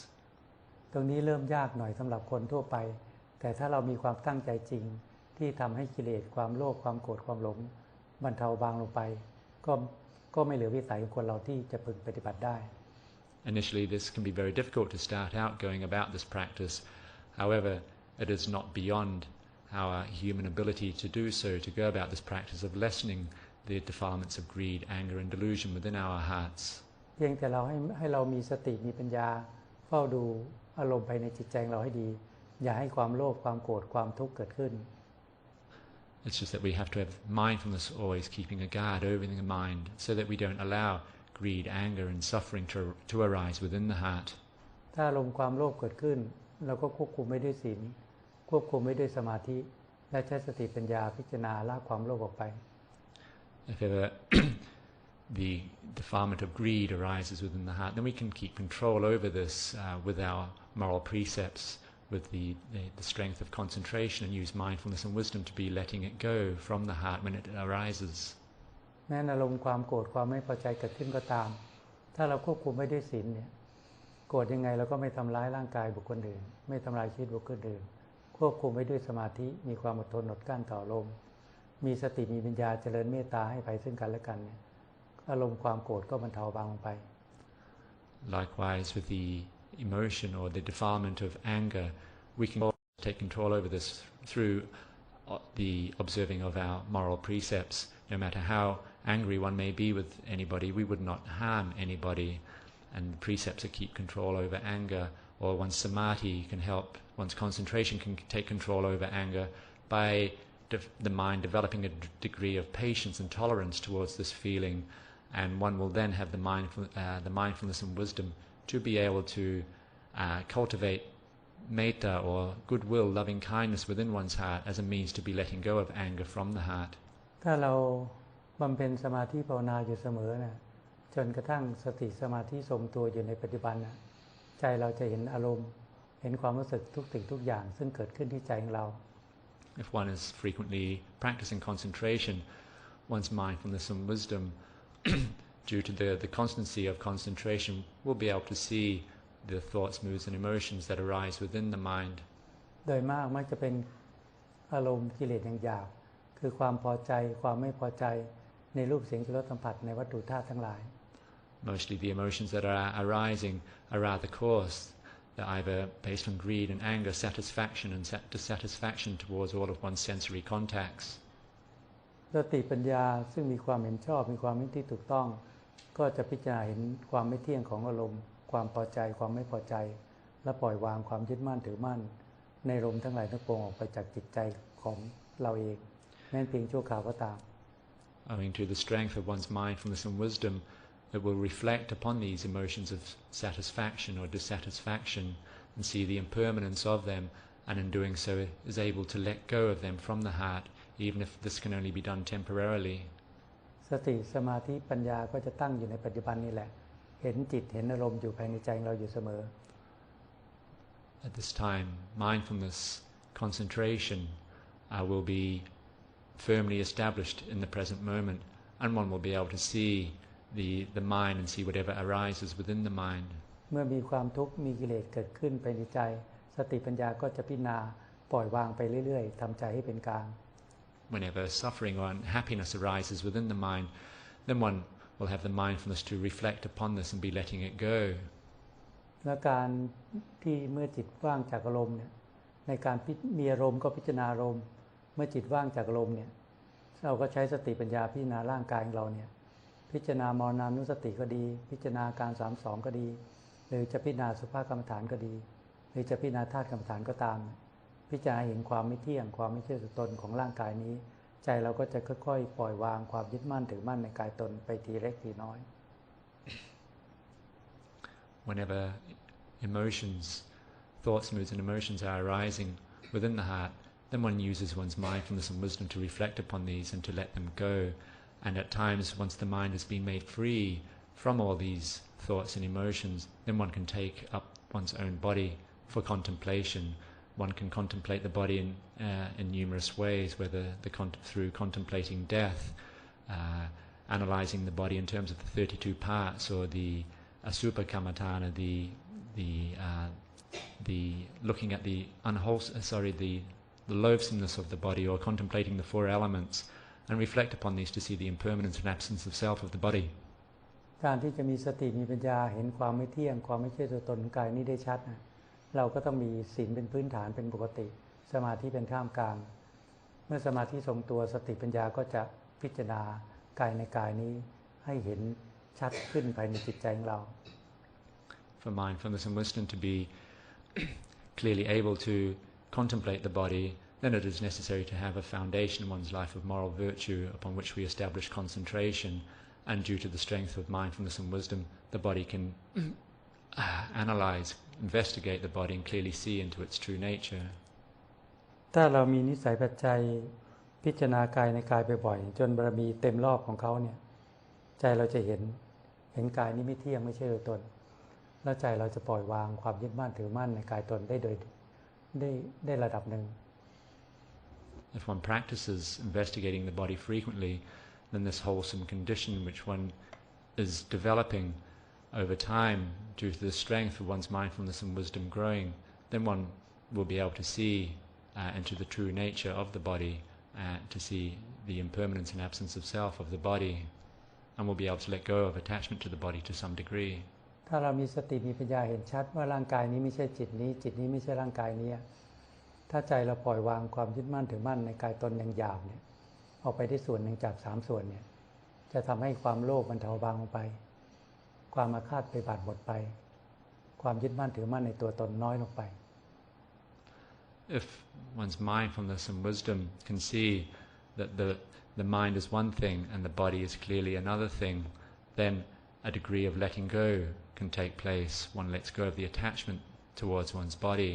ตรงนี้เริ่มยากหน่อยสำหรับคนทั่วไปแต่ถ้าเรามีความตั้งใจจริงที่ทำให้กิเลสความโลภความโกรธความหลงบรรเทาบางลงไปก็ไม่เหลือวิสัยของคนเราที่จะพึงปฏิบัติได้ Initially, this can be very difficult to start out going about this practice. However, it is not beyond our human ability to do so, to go about this practice of lessening the defilements of greed, anger and delusion within our hearts. เพียงแต่เราให้เรามีสติมีปัญญาเฝ้าดูอารมณ์ภายในจิตใจเราให้ดีอย่าให้ความโลภความโกรธความทุกข์เกิดขึ้น It's just that we have to have mindfulness, always keeping a guard over the mind so that we don't allow greed, anger and suffering to arise within the heart. ถ้าอารมณ์ความโลภเกิดขึ้นเราก็ควบคุมไม่ด้วยศีลควบคุมไม่ด้วยสมาธิและใช้สติปัญญาพิจารณาละความโลภออกไป If ever the defilement of greed arises within the heart, then we can keep control over this with our moral precepts, with the strength of concentration, and use mindfulness and wisdom to be letting it go from the heart when it arises. แม้อารมณ์ความโกรธความไม่พอใจเกิดขึ้นก็ตามถ้าเราควบคุมไม่ด้วยศีลเนี่ยโกรธยังไงเราก็ไม่ทำร้ายร่างกายบุคคลอื่นไม่ทำลายชีวิตบุคคลอื่นควบคุมไว้ด้วยสมาธิมีความอดทนอดกลั้นต่ออารมณ์มีสติมีปัญญาเจริญเมตตาให้ภัยซึ่งกันและกันเนี่ยอารมณ์ความโกรธก็บรรเทาบางลงไป Likewise, with the emotion or the defilement of anger, we can take control over this through the observing of our moral precepts. No matter how angry one may be with anybody, we would not harm anybody. And the precepts that keep control over anger, or one's samadhi can help, one's concentration can take control over anger by the mind developing a degree of patience and tolerance towards this feeling, and one will then have the mindfulness and wisdom to be able to cultivate metta or goodwill, loving kindness within one's heart as a means to be letting go of anger from the heart. ถ้าเราบำเพ็ญสมาธิภาวนาอยู่เสมอนะจนกระทั่งสติสมาธิทรงตัวอยู่ในปัจจุบันนะใจเราจะเห็นอารมณ์เห็นความรู้สึกทุกสิ่งทุกอย่างซึ่งเกิดขึ้นที่ใจของเรา If one is frequently practicing concentration, one's mindfulness and wisdom, due to the constancy of concentration, will be able to see the thoughts, moods and emotions that arise within the mind. โดยมากมักจะเป็นอารมณ์กิเลสอย่างหยาบคือความพอใจความไม่พอใจในรูปเสียงกลิ่นรสสัมผัสในวัตถุธาตุทั้งหลาย Mostly the emotions that are arising are rather coarse. They're either based on greed and anger, satisfaction and dissatisfaction towards all of one's sensory contacts. สติปัญญาซึ่งมีความเห็นชอบมีความเห็นที่ถูกต้องก็จะพิจารณาเห็นความไม่เที่ยงของอารมณ์ความพอใจความไม่พอใจและปล่อยวางความยึดมั่นถือมั่นในอารมณ์ทั้งหลายทั้งปวงออกไปจากจิตใจของเราเองแม้เพียงชั่วคราวก็ตาม Owing to the strength of one's mindfulness and wisdom, it will reflect upon these emotions of satisfaction or dissatisfaction and see the impermanence of them, and in doing so is able to let go of them from the heart, even if this can only be done temporarily. สติสมาธิปัญญาก็จะตั้งอยู่ในปัจจุบันนี่แหละเห็นจิตเห็นอารมณ์อยู่ภายในใจเราอยู่เสมอ At this time, mindfulness, concentration will be firmly established in the present moment, and one will be able to see the mind and see whatever arises within the mind. เมื่อมีความทุกข์มีกิเลสเกิดขึ้นภายในใจสติปัญญาก็จะพิจารณาปล่อยวางไปเรื่อยๆทำใจให้เป็นกลาง Whenever suffering or unhappiness arises within the mind, then one will have the mindfulness to reflect upon this and be letting it go. และการที่เมื่อจิตว่างจากอารมณ์เนี่ยในการมีอารมณ์ก็พิจารณาอารมณ์เมื่อจิตว่างจากอารมณ์เนี่ยเราก็ใช้สติปัญญาพิจารณาร่างกายของเราเนี่ยพิจารณามรณานุสติก็ดีพิจารณาการ32ก็ดีหรือจะพิจารณาสุภาพกรรมฐานก็ดีหรือจะพิจารณาธาตุกรรมฐานก็ตามพิจารณาเห็นความไม่เที่ยงความไม่ใช่ตัวตนของร่างกายนี้ใจเราก็จะค่อยๆปล่อยวางความยึดมั่นถือมั่นในกายตนไปทีเล็กทีน้อย Whenever emotions, thoughts, moods and emotions are arising within the heart, then one uses one's mindfulness and wisdom to reflect upon these and to let them go. And at times, once the mind has been made free from all these thoughts and emotions, then one can take up one's own body for contemplation. One can contemplate the body in numerous ways, whether through contemplating death, analyzing the body in terms of the 32 parts, or the asubha kammatthana, the looking at the the loathsomeness of the body, or contemplating the four elements, and reflect upon these to see the impermanence and absence of self of the body. การที่จะมีสติมีปัญญาเห็นความไม่เที่ยงความไม่ใช่ตัวตนกายนี้ได้ชัดนะเราก็ต้องมีศีลเป็นพื้นฐานเป็นปกติสมาธิเป็นท่ามกลางเมื่อสมาธิทรงตัวสติปัญญาก็จะพิจารณากายในกายนี้ให้เห็นชัดขึ้นภายในจิตใจของเรา For mindfulness and wisdom to be clearly able to contemplate the body, then it is necessary to have a foundation in one's life of moral virtue upon which we establish concentration, and due to the strength of mindfulness and wisdom, the body can analyze, investigate the body and clearly see into its true nature. ถ้าเรามีนิสัยปัจจัยพิจารณากายในกายบ่อยๆจนบารมีเต็มรอบของเขาเนี่ยใจเราจะเห็นกายนี้ไม่เที่ยงไม่ใช่ตัวตนแล้วใจเราจะปล่อยวางความยึดมั่นถือมั่นในกายตนได้ระดับหนึ่ง If one practices investigating the body frequently, then this wholesome condition which one is developing over time due to the strength of one's mindfulness and wisdom growing, then one will be able to see into the true nature of the body, to see the impermanence and absence of self of the body, and will be able to let go of attachment to the body to some degree. ถ้าเรามีสติมีปัญญาเห็นชัดว่าร่างกายนี้ไม่ใช่จิตนี้จิตนี้ไม่ใช่ร่างกายนี้ถ้าใจเราปล่อยวางความยึดมั่นถือมั่นในกายตนอย่างหยาบเนี่ยออกไปได้ส่วนหนึ่งจาก3ส่วนเนี่ย จะทำให้ความโลภมันเบาบางลงไปความอาฆาตพยาบาทหมดไปความยึดมั่นถือมั่นในตัวตนน้อยลงไป If one's mindfulness and wisdom can see that the mind is one thing and the body is clearly another thing, then a degree of letting go can take place. One lets go of the attachment towards one's body,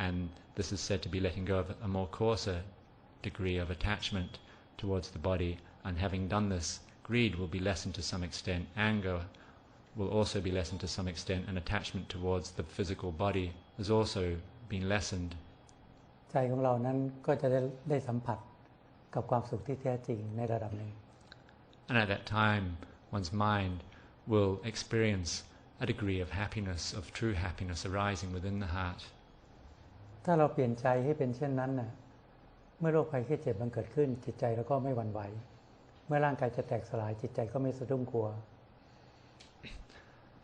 and this is said to be letting go of a more coarser degree of attachment towards the body, and having done this, greed will be lessened to some extent, anger will also be lessened to some extent, and attachment towards the physical body has also been lessened. ใจของเรานั้นก็จะได้สัมผัสกับความสุขที่แท้จริงในระดับหนึ่ง And at that time, one's mind will experience a degree of happiness, of true happiness arising within the heart. ถ้าเราเปลี่ยนใจให้เป็นเช่นนั้นน่ะเมื่อโรคภัยไข้เจ็บมันเกิดขึ้นจิตใจเราก็ไม่หวั่นไหวเมื่อร่างกายจะแตกสลายจิตใจก็ไม่สะดุ้งกลัว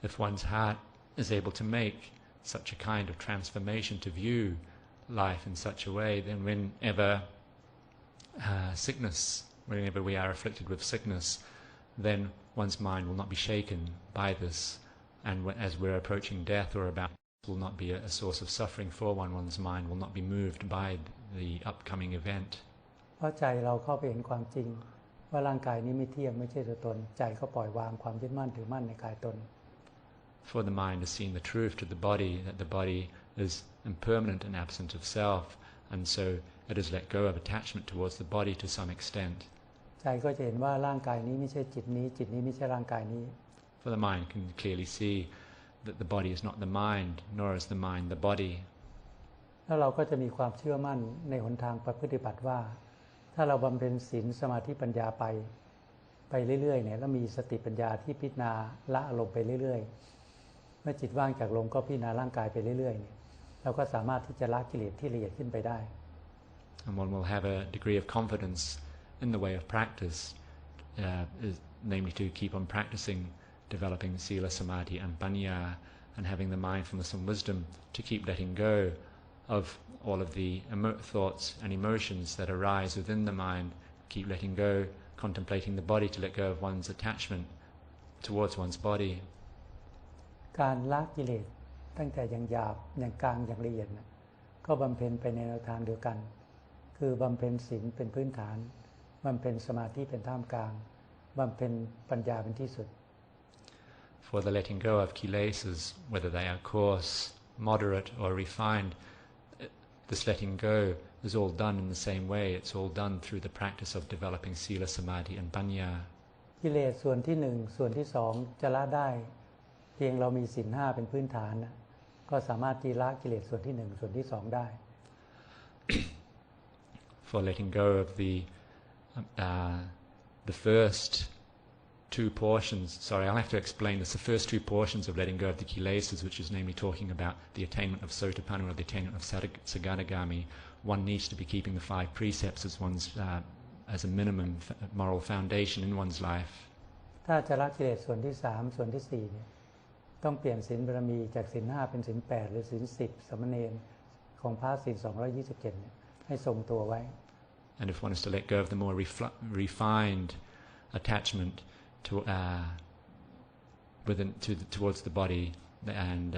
If one's heart is able to make such a kind of transformation to view life in such a way, then whenever whenever we are afflicted with sickness, then one's mind will not be shaken by this, and as we're approaching death or about will not be a source of suffering for one's mind will not be moved by the upcoming event. เพราะใจเราเข้าไปเห็นความจริงว่าร่างกายนี้ไม่เที่ยงไม่ใช่ตัวตนใจก็ปล่อยวางความยึดมั่นถือมั่นในกายตน For the mind has seen the truth to the body, that the body is impermanent and absent of self, and so it has let go of attachment towards the body to some extent. ใจก็จะเห็นว่าร่างกายนี้ไม่ใช่จิตนี้จิตนี้ไม่ใช่ร่างกายนี้ For the mind can clearly see that the body is not the mind, nor is the mind the body. แล้วเราก็จะมีความเชื่อมั่นในหนทางปฏิบัติว่าถ้าเราบำเพ็ญศีลสมาธิปัญญาไปเรื่อยๆเนี่ยแล้วมีสติปัญญาที่พิจารณาละอารมณ์ไปเรื่อยๆเมื่อจิตว่างจากลมก็พิจารณาร่างกายไปเรื่อยๆเนี่ยเราก็สามารถที่จะละกิเลสที่ละเอียดขึ้นไปได้ And one will have a degree of confidence in the way of practice, namely to keep on practicing, developing sila, samadhi and panya, and having the mindfulness and wisdom to keep letting go of all of the thoughts and emotions that arise within the mind, keep letting go, contemplating the body to let go of one's attachment towards one's body. การละกิเลสตั้งแต่อย่างหยาบอย่างกลางอย่างละเอียดนะก็บำเพ็ญไปในแนวทางเดียวกันคือบำเพ็ญศีลเป็นพื้นฐานบำเพ็ญสมาธิเป็นท่ามกลางบำเพ็ญปัญญาเป็นที่สุด For the letting go of kilesas, whether they are coarse, moderate or refined, this letting go is all done in the same way. It's all done through the practice of developing sila, samadhi and panya. กิเลสส่วนที่หนึ่งส่วนที่สองจะละได้เพียงเรามีศีลห้าเป็นพื้นฐานนะก็สามารถที่ละกิเลสส่วนที่หนึ่งส่วนที่สองได้ For letting go of the first two portions, I'll have to explain this, the first two portions of letting go of the kilesas, which is namely talking about the attainment of sotapanna or the attainment of saganagami. One needs to be keeping the 5 precepts as a minimum moral foundation in one's life. ถ้าจะละกิเลสส่วนที่3ส่วนที่4เนี่ยต้องเปลี่ยนศีลบารมีจากศีล5เป็นศีล8หรือศีล10สามเณรของพระศีล227เนี่ยให้ทรงตัวไว้ And if one is to let go of the more refined attachment towards the body and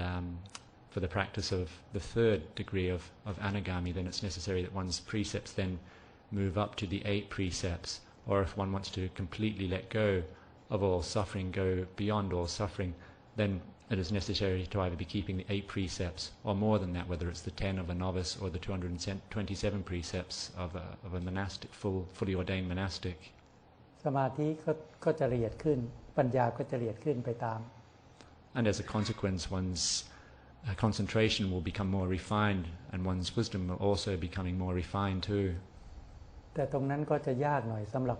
for the practice of the third degree of anagami, then it's necessary that one's precepts then move up to the 8 precepts, or if one wants to completely let go of all suffering, go beyond all suffering, then it is necessary to either be keeping the 8 precepts or more than that, whether it's the 10 of a novice or the 227 precepts of a monastic, fully ordained monastic. สมาธิก็จะละเอียดขึ้นปัญญาก็จะละเอียดขึ้นไปตาม And as a consequence, one's concentration will become more refined, and one's wisdom will also becoming more refined too. แต่ตรงนั้นก็จะยากหน่อยสำหรับ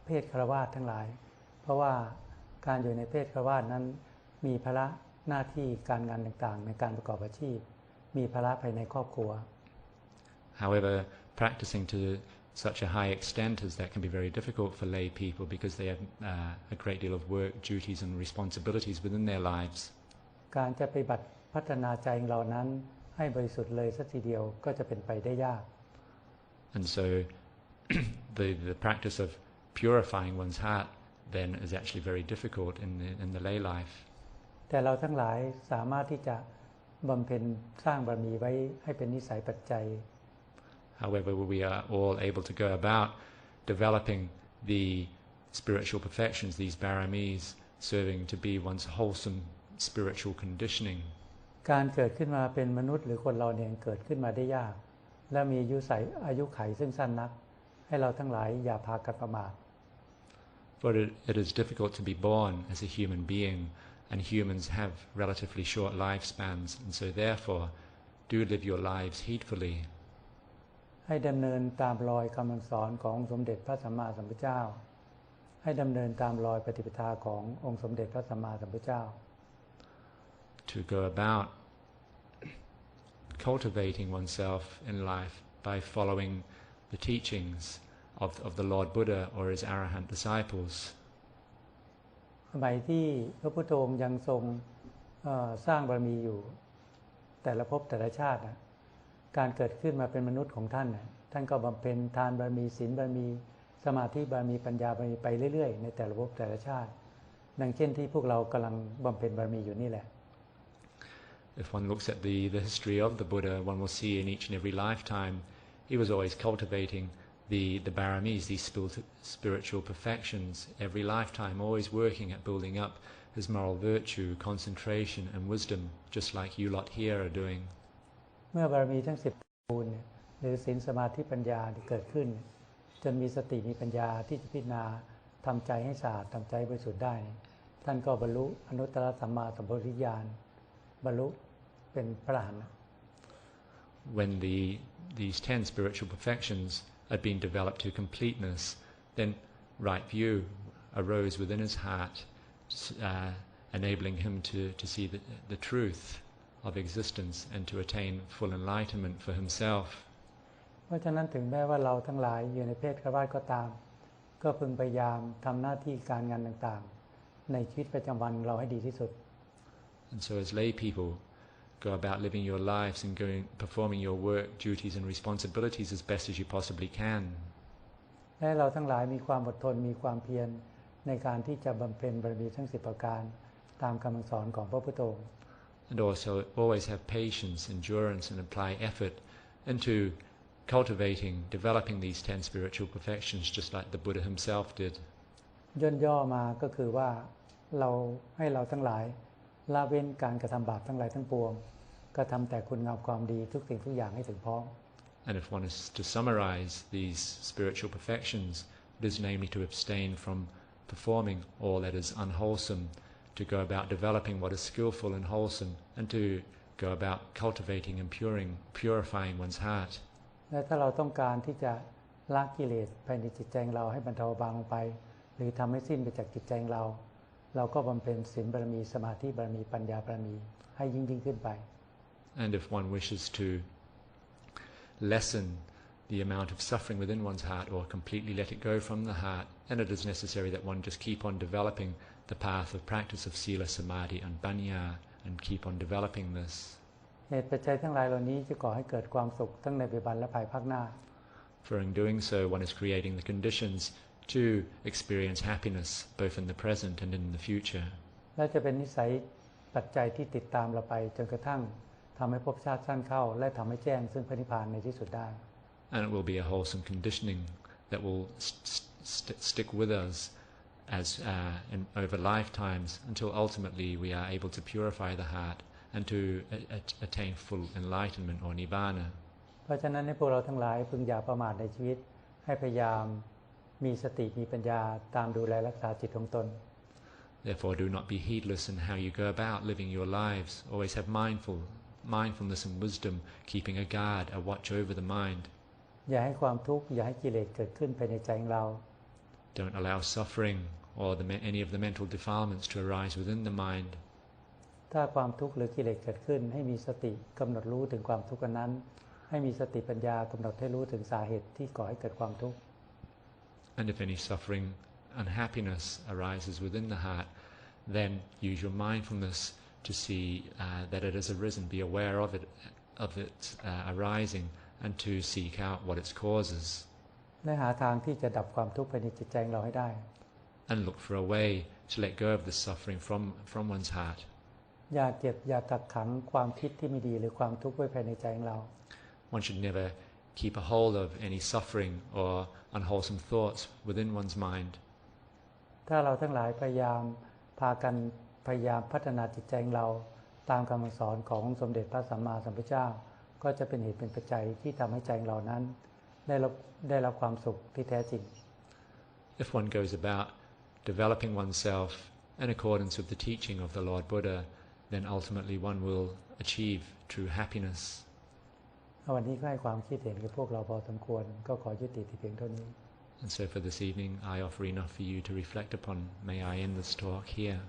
เพศฆราวาสทั้งหลายเพราะว่าการอยู่ในเพศฆราวาสนั้นมีภาระหน้าที่การงานต่างๆในการประกอบอาชีพมีภาระภายในครอบครัว However, practicing to such a high extent as that can be very difficult for lay people because they have a great deal of work, duties and responsibilities within their lives. การจะปฏิบัติพัฒนาใจของเรานั้นให้บริสุทธิ์เลยสักทีเดียวก็จะเป็นไปได้ยาก And so the practice of purifying one's heart then is actually very difficult in the lay life. แต่เราทั้งหลายสามารถที่จะบำเพ็ญสร้างบารมีไว้ให้เป็นนิสัยปัจจัย However, we are all able to go about developing the spiritual perfections, these paramis, serving to be one's wholesome spiritual conditioning. การเกิดขึ้นมาเป็นมนุษย์หรือคนเราเนี่ยเกิดขึ้นมาได้ยากและมีอายุขัยซึ่งสั้นนักให้เราทั้งหลายอย่าพากันประมาท For it is difficult to be born as a human being, and humans have relatively short lifespans, and so therefore do live your lives heedfully. ให้ดำเนินตามรอยคำสอนของสมเด็จพระสัมมาสัมพุทธเจ้าให้ดำเนินตามรอยปฏิปทาขององค์สมเด็จพระสัมมาสัมพุทธเจ้า To go about cultivating oneself in life by following the teachings of the Lord Buddha or his arahant disciples. สมัยที่พระพุทธองค์ยังทรงสร้างบารมีอยู่แต่ละภพแต่ละชาติการเกิดขึ้นมาเป็นมนุษย์ของท่านท่านก็บำเพ็ญทานบารมีศีลบารมีสมาธิบารมีปัญญาบารมีไปเรื่อยๆในแต่ละภพแต่ละชาติดังเช่นที่พวกเรากำลังบำเพ็ญบารมีอยู่นี่แหละ If one looks at the history of the Buddha, one will see in each and every lifetime he was always cultivating the paramis, these spiritual perfections, every lifetime, always working at building up his moral virtue, concentration and wisdom, just like you lot here are doing. เมื่อบารมีทั้ง10บูรณ์หรือศีลสมาธิปัญญาที่เกิดขึ้นจนมีสติมีปัญญาที่จะพิจารณาทำใจให้สะอาดทำใจบริสุทธิ์ได้ท่านก็บรรลุอนุตตรสัมมาสัมโพธิญาณบรรลุเป็นพระอรหันต์ When these 10 spiritual perfections had been developed to completeness, then right view arose within his heart, enabling him to see the truth of existence and to attain full enlightenment for himself. เพราะฉะนั้นถึงแม้ว่าเราทั้งหลายอยู่ในเพศฆราวาสก็ตามก็พึงพยายามทำหน้าที่การงานต่างๆในชีวิตประจำวันเราให้ดีที่สุด And so as lay people, go about living your lives and performing your work, duties and responsibilities as best as you possibly can. และเราทั้งหลายมีความอดทนมีความเพียรในการที่จะบำเพ็ญบารมีทั้ง10ประการตามคำสอนของพระพุทธองค์ And also always have patience, endurance and apply effort into cultivating, developing these 10 spiritual perfections just like the Buddha himself did. ย่อมาก็คือว่าให้เราทั้งหลายละเว้นการกระทำบาปทั้งหลายทั้งปวงกระทำแต่คุณงามความดีทุกสิ่งทุกอย่างให้ถึงพร้อม And if one is to summarize these spiritual perfections, it is namely to abstain from performing all that is unwholesome, to go about developing what is skillful and wholesome, and to go about cultivating and purifying one's heart. และถ้าเราต้องการที่จะละกิเลสภายในจิตใจเราให้บรรเทาเบาลงไปหรือทำให้สิ้นไปจากจิตใจเราก็บำเพ็ญศีลบารมีสมาธิบารมีปัญญาบารมีให้ยิ่งขึ้นไป And if one wishes to lessen the amount of suffering within one's heart or completely let it go from the heart, then it is necessary that one just keep on developing the path of practice of sila, samadhi and panya and keep on developing this. เหตุปัจจัยทั้งหลายเหล่านี้จะก่อให้เกิดความสุขทั้งในปัจจุบันและภายภาคหน้า For in doing so, one is creating the conditions to experience happiness both in the present and in the future. และจะเป็นนิสัยปัจจัยที่ติดตามเราไปจนกระทั่งทำให้ภพชาติสั้นเข้าและทำให้แจ้งซึ่งพระนิพพานในที่สุดได้ And it will be a wholesome conditioning that will stick with us as over lifetimes until ultimately we are able to purify the heart and to attain full enlightenment or nibbana. เพราะฉะนั้นให้พวกเราทั้งหลายพึงอย่าประมาทในชีวิตให้พยายามมีสติมีปัญญาตามดูแลรักษาจิตของตน Therefore, do not be heedless in how you go about living your lives. Always have mindfulness and wisdom, keeping a guard, a watch over the mind. อย่าให้ความทุกข์อย่าให้กิเลสเกิดขึ้นภายในใจของเรา Don't allow suffering or any of the mental defilements to arise within the mind. ถ้าความทุกข์หรือกิเลสเกิดขึ้นให้มีสติกำหนดรู้ถึงความทุกข์นั้นให้มีสติปัญญากำหนดให้รู้ถึงสาเหตุที่ก่อให้เกิดความทุกข์ And if any suffering, unhappiness arises within the heart, then use your mindfulness to see that it has arisen, be aware of it arising, and to seek out what its causes. และหาทางที่จะดับความทุกข์ภายในจิตใจของเราให้ได้ and look for a way to let go of the suffering from one's heart. อย่าเก็บอย่ากักขังความคิดที่ไม่ดีหรือความทุกข์ไว้ภายในใจของเรา One should never keep a hold of any suffering or unwholesome thoughts within one's mind. ถ้าเราทั้งหลายพยายามพัฒนาจิตใจของเราตามคำสอนของสมเด็จพระสัมมาสัมพุทธเจ้าก็จะเป็นเหตุเป็นปัจจัยที่ทำให้ใจของเรานั้นได้รับความสุขที่แท้จริง If one goes about developing oneself in accordance with the teaching of the Lord Buddha, then ultimately one will achieve true happiness. วันนี้ก็ให้ความคิดเห็นกับพวกเราพอสมควรก็ขอยุติที่เพียงเท่านี้ And so for this evening, I offer enough for you to reflect upon. May I end this talk here.